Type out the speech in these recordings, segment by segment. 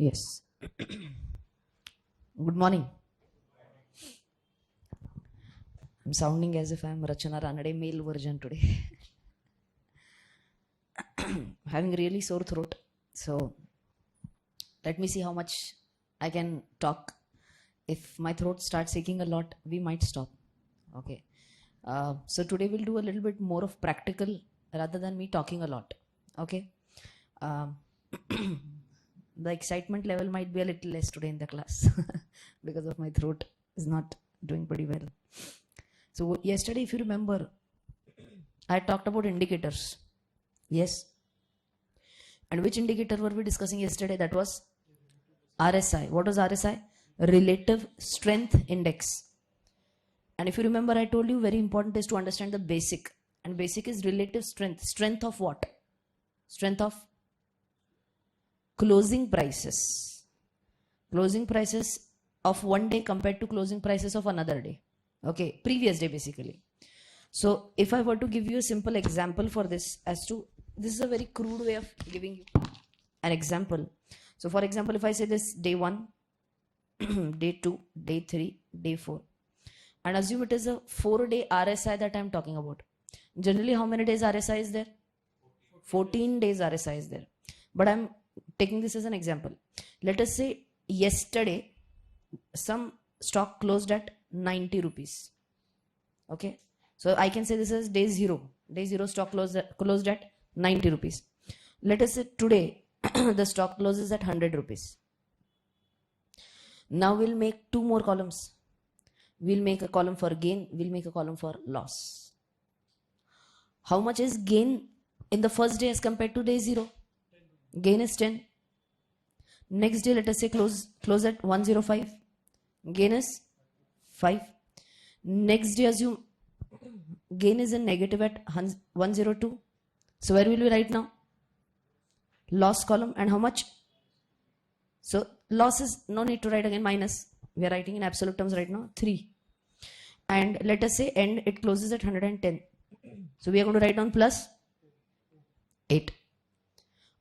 Yes. Good morning. I'm sounding as if I'm Rachana Ranade male version today. Having really sore throat. So let me see how much I can talk. If my throat starts aching a lot, we might stop. Okay. So today we'll do a little bit more of practical rather than me talking a lot. Okay. The excitement level might be a little less today in the class because of my throat is not doing pretty well. So yesterday, if you remember, I talked about indicators. Yes. And which indicator were we discussing yesterday? That was RSI. What was RSI? Relative Strength Index. And if you remember, I told you very important is to understand the basic. And basic is relative strength. Strength of what? Strength of closing prices. Closing prices of one day compared to closing prices of another day. Okay, previous day basically. So if I were to give you a simple example for this, this is a very crude way of giving you an example. So for example, if I say this day 1, day 2, day 3, day 4, and assume it is a 4-day RSI that I am talking about. Generally, how many days RSI is there? 14 days RSI is there. But I'm taking this as an example. Let us say yesterday, some stock closed at 90 rupees. Okay. So I can say this is day 0. Day 0 stock closed at 90 rupees. Let us say today, the stock closes at 100 rupees. Now we'll make 2 more columns. We'll make a column for gain. We'll make a column for loss. How much is gain in the first day as compared to day 0? Gain is 10. Next day, let us say close at 105. Gain is 5. Next day, assume gain is in negative at 102. So where will we write now? Loss column. And how much? So loss is no need to write again, minus. We are writing in absolute terms right now, 3. And let us say end, it closes at 110. So we are going to write down plus 8.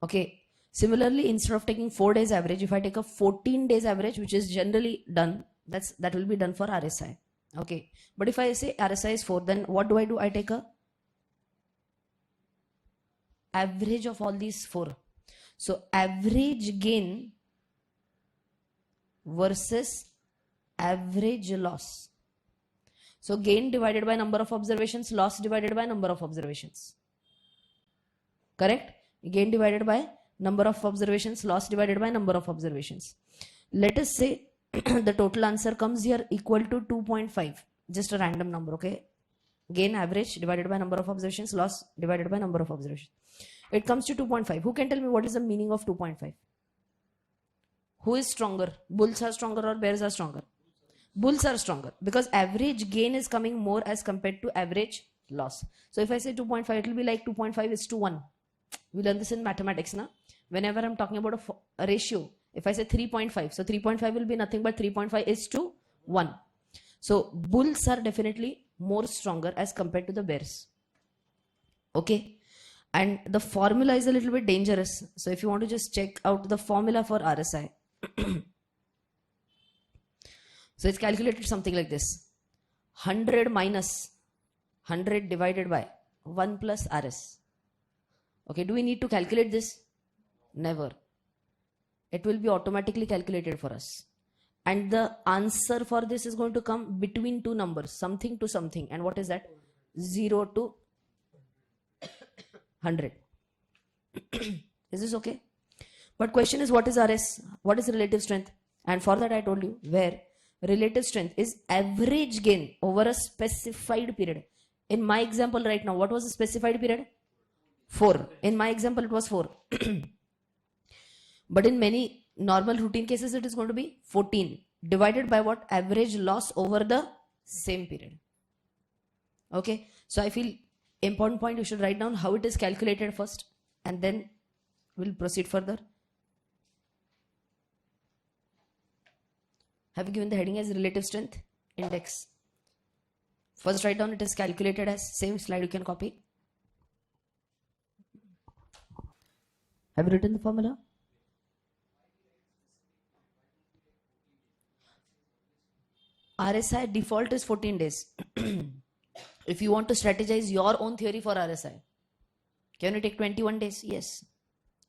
Okay. Similarly, instead of taking 4 days average, if I take a 14 days average, which is generally done, that will be done for RSI. Okay. But if I say RSI is 4, then what do? I take a average of all these 4. So average gain versus average loss. So gain divided by number of observations, loss divided by number of observations. Correct? Gain divided by number of observations, loss divided by number of observations. Let us say the total answer comes here equal to 2.5. Just a random number, okay? Gain average divided by number of observations, loss divided by number of observations. It comes to 2.5. Who can tell me what is the meaning of 2.5? Who is stronger? Bulls are stronger or bears are stronger? Bulls are stronger because average gain is coming more as compared to average loss. So if I say 2.5, it will be like 2.5 is to 1. We learn this in mathematics, na? Whenever I'm talking about a ratio, if I say 3.5, so 3.5 will be nothing but 3.5 is to 1. So bulls are definitely more stronger as compared to the bears. Okay. And the formula is a little bit dangerous. So if you want to just check out the formula for RSI. So it's calculated something like this. 100 minus 100 divided by 1 plus RS. Okay, do we need to calculate this? Never. It will be automatically calculated for us. And the answer for this is going to come between 2 numbers, something to something. And what is that? 0 to 100. Is this okay? But question is, what is RS? What is relative strength? And for that I told you, where relative strength is average gain over a specified period. In my example right now, what was the specified period? 4. In my example, it was 4. But in many normal routine cases, it is going to be 14 divided by what? Average loss over the same period. Okay. So I feel important point, you should write down how it is calculated first and then we'll proceed further. Have you given the heading as relative strength index? First write down it is calculated as, same slide you can copy. Have you written the formula? RSI default is 14 days. If you want to strategize your own theory for RSI, can you take 21 days? Yes.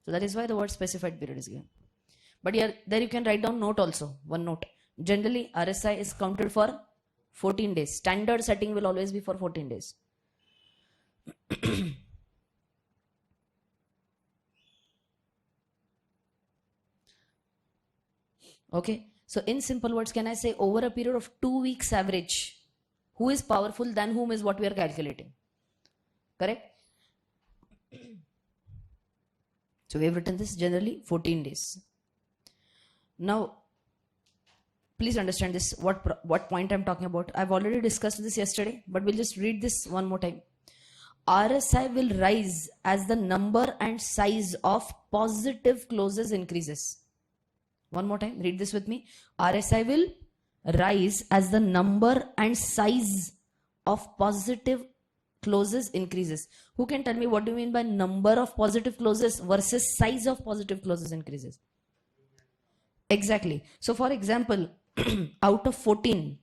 So that is why the word specified period is given. But here, there you can write down note also, one note. Generally, RSI is counted for 14 days. Standard setting will always be for 14 days. Okay. So in simple words, can I say over a period of 2 weeks average, who is powerful than whom is what we are calculating? Correct? So we have written this generally 14 days. Now, please understand this, what point I'm talking about. I've already discussed this yesterday, but we'll just read this one more time. RSI will rise as the number and size of positive closes increases. One more time, read this with me. RSI will rise as the number and size of positive closes increases. Who can tell me what do you mean by number of positive closes versus size of positive closes increases? Exactly. So for example, out of 14,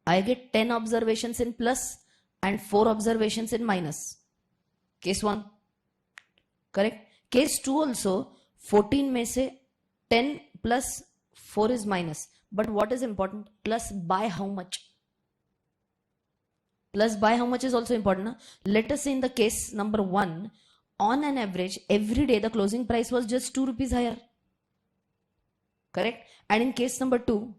I get 10 observations in plus and 4 observations in minus. Case 1. Correct? Case 2 also, 14 may say 10 plus 4 is minus. But what is important? Plus by how much? Plus by how much is also important. Na? Let us say in the case number 1, on an average, every day the closing price was just 2 rupees higher. Correct? And in case number 2,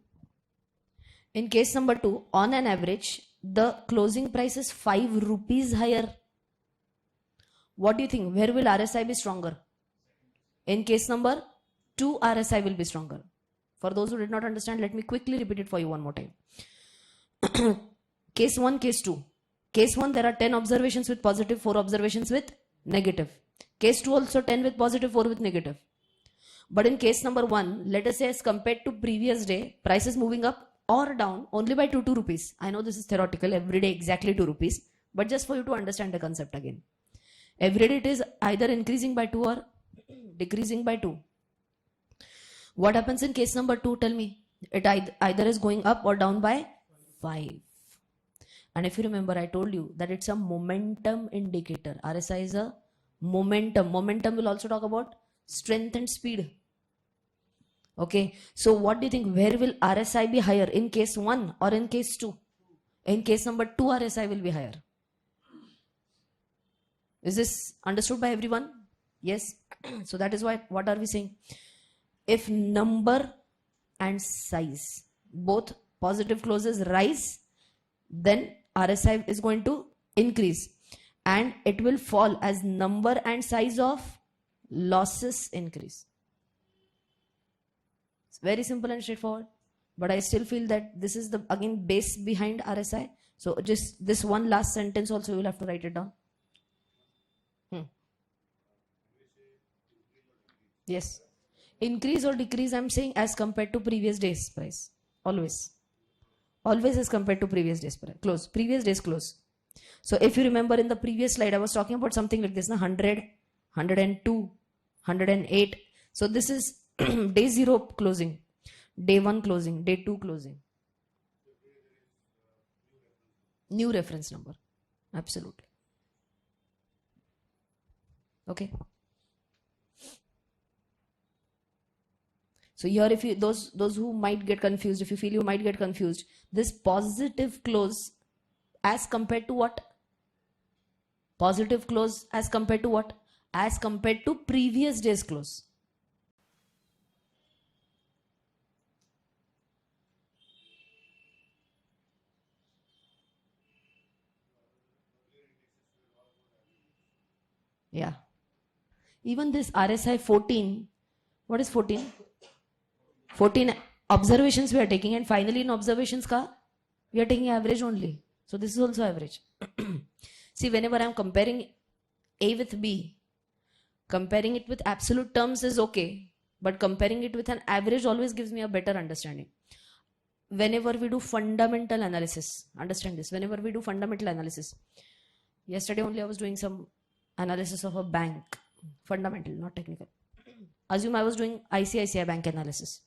on an average, the closing price is 5 rupees higher. What do you think? Where will RSI be stronger? In case number 2, RSI will be stronger. For those who did not understand, let me quickly repeat it for you one more time. Case 1, case 2. Case 1, there are 10 observations with positive, 4 observations with negative. Case 2 also 10 with positive, 4 with negative. But in case number 1, let us say as compared to previous day, price is moving up or down only by 2 rupees. I know this is theoretical, every day exactly 2 rupees, but just for you to understand the concept again. Every day it is either increasing by 2 or decreasing by 2. What happens in case number 2? Tell me. It either is going up or down by 5. And if you remember, I told you that it's a momentum indicator. RSI is a momentum. Momentum will also talk about strength and speed. Okay. So what do you think? Where will RSI be higher? In case 1 or in case 2? In case number 2, RSI will be higher. Is this understood by everyone? Yes. So that is why, what are we saying? If number and size, both positive closes rise, then RSI is going to increase, and it will fall as number and size of losses increase. It's very simple and straightforward, but I still feel that this is the again base behind RSI. So just this one last sentence also you will have to write it down. Yes. Increase or decrease, I'm saying as compared to previous day's price. Always. Always as compared to previous day's price. Close. Previous day's close. So if you remember in the previous slide, I was talking about something like this, 100, 102, 108. So this is day 0 closing, day 1 closing, day 2 closing. New reference number. Absolutely. Okay. So here, if you those who might get confused, if you feel you might get confused, this positive close as compared to what? Positive close as compared to what? As compared to previous day's close. Yeah. Even this RSI 14, what is 14? 14 observations we are taking, and finally in observations we are taking average only. So this is also average. See, whenever I am comparing A with B, comparing it with absolute terms is okay, but comparing it with an average always gives me a better understanding. Whenever we do fundamental analysis, understand this, whenever we do fundamental analysis, yesterday only I was doing some analysis of a bank, fundamental, not technical. Assume I was doing ICICI bank analysis.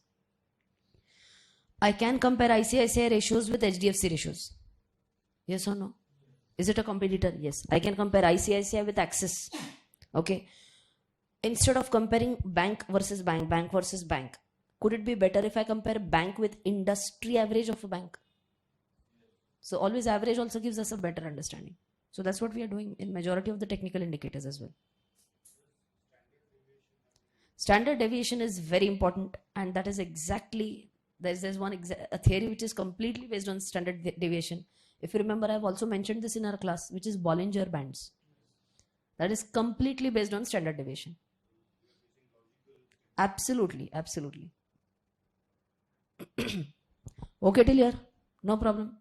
I can compare ICICI ratios with HDFC ratios. Yes or no? Is it a competitor? Yes. I can compare ICICI with Axis. Okay. Instead of comparing bank versus bank, bank versus bank, could it be better if I compare bank with industry average of a bank? So always average also gives us a better understanding. So that's what we are doing in majority of the technical indicators as well. Standard deviation is very important, and that is exactly, there's a theory which is completely based on standard deviation. If you remember, I've also mentioned this in our class, which is Bollinger Bands. That is completely based on standard deviation. Absolutely, absolutely. Okay till here? No problem.